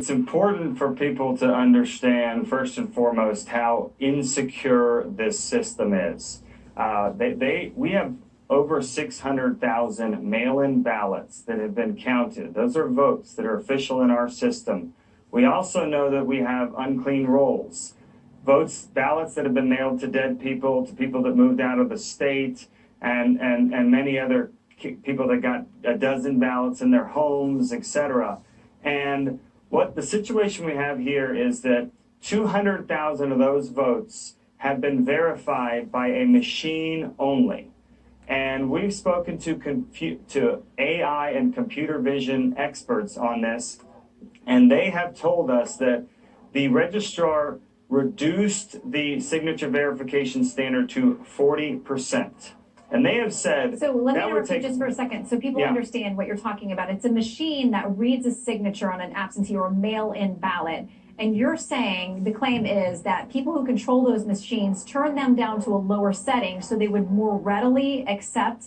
It's important for people to understand, first and foremost, how insecure this system is. We have over 600,000 mail-in ballots that have been counted. Those are votes that are official in our system. We also know that we have unclean rolls, ballots that have been mailed to dead people, to people that moved out of the state, and many other people that got a dozen ballots in their homes, etc. And what the situation we have here is that 200,000 of those votes have been verified by a machine only. And we've spoken to AI and computer vision experts on this, and they have told us that the registrar reduced the signature verification standard to 40%. And they have said... So let me interrupt you just for a second so people understand what you're talking about. It's a machine that reads a signature on an absentee or mail-in ballot. And you're saying the claim is that people who control those machines turn them down to a lower setting so they would more readily accept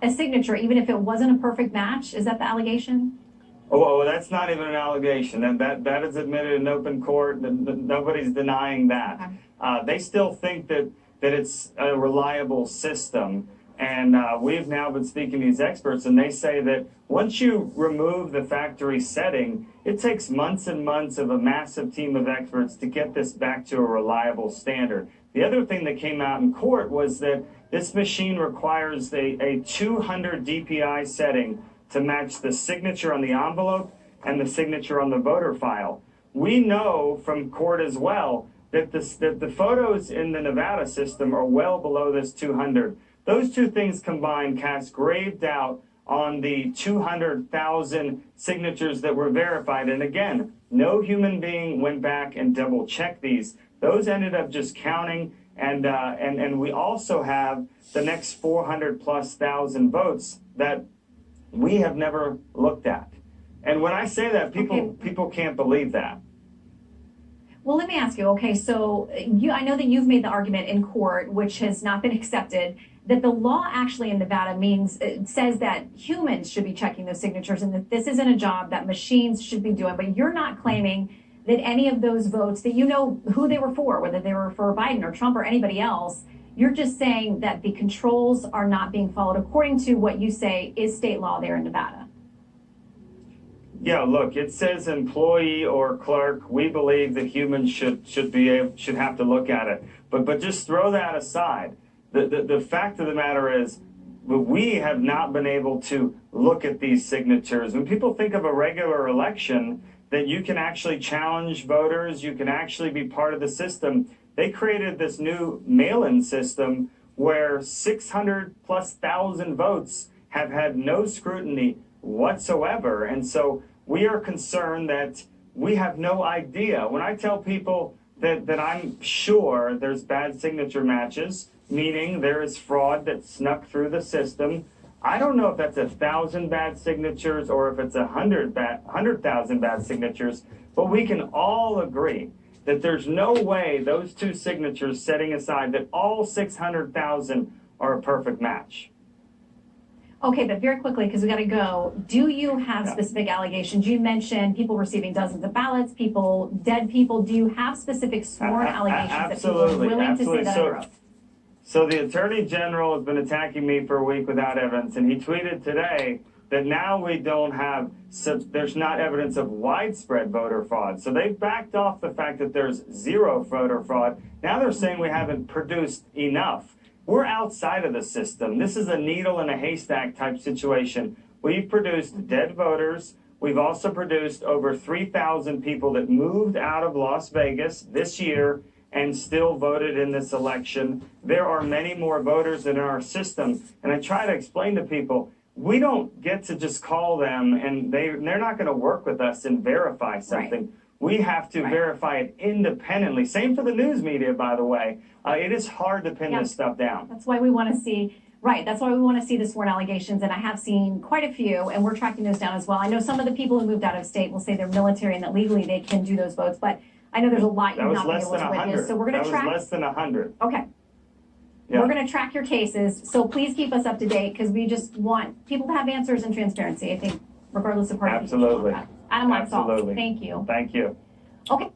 a signature, even if it wasn't a perfect match. Is that the allegation? Oh, well, that's not even an allegation. That is admitted in open court. Nobody's denying that. Okay. They still think that it's a reliable system. And we've now been speaking to these experts, and they say that once you remove the factory setting, it takes months and months of a massive team of experts to get this back to a reliable standard. The other thing that came out in court was that this machine requires a 200 DPI setting to match the signature on the envelope and the signature on the voter file. We know from court as well that the photos in the Nevada system are well below this 200. Those two things combined cast grave doubt on the 200,000 signatures that were verified. And again, no human being went back and double checked these. Those ended up just counting. And we also have the next 400,000+ votes that we have never looked at. And when I say that, people can't believe that. Well, let me ask you, okay, so I know that you've made the argument in court, which has not been accepted, that the law actually in Nevada says that humans should be checking those signatures and that this isn't a job that machines should be doing. But you're not claiming that any of those votes, that you know who they were for, whether they were for Biden or Trump or anybody else. You're just saying that the controls are not being followed according to what you say is state law there in Nevada. Yeah, look, it says employee or clerk. We believe that humans should have to look at it. But just throw that aside. The fact of the matter is, we have not been able to look at these signatures. When people think of a regular election, that you can actually challenge voters, you can actually be part of the system. They created this new mail-in system where 600,000+ votes have had no scrutiny whatsoever. And so we are concerned that we have no idea. When I tell people that I'm sure there's bad signature matches, meaning there is fraud that snuck through the system, I don't know if that's 1,000 bad signatures or if it's 100,000 bad signatures, but we can all agree that there's no way those two signatures, setting aside that all 600,000 are a perfect match. Okay, but very quickly, because we got to go, do you have specific allegations? You mentioned people receiving dozens of ballots, dead people. Do you have specific sworn allegations that people are willing to say that under oath? So the Attorney General has been attacking me for a week without evidence, and he tweeted today that now there's not evidence of widespread voter fraud. So they've backed off the fact that there's zero voter fraud. Now they're saying we haven't produced enough. We're outside of the system. This is a needle in a haystack type situation. We've produced dead voters. We've also produced over 3,000 people that moved out of Las Vegas this year and still voted in this election. There are many more voters in our system. And I try to explain to people, we don't get to just call them and they're not going to work with us and verify something. Right. We have to verify it independently. Same for the news media, by the way. It is hard to pin this stuff down. That's why we want to see, that's why we want to see the sworn allegations. And I have seen quite a few, and we're tracking those down as well. I know some of the people who moved out of state will say they're military and that legally they can do those votes, but I know there's a lot you've not been able to witness. So we're going to track. That was less than 100. Okay. Yeah. We're going to track your cases. So please keep us up to date because we just want people to have answers and transparency, I think, regardless of party. Absolutely. Adam Lansall. Absolutely. Thank you. Thank you. Okay.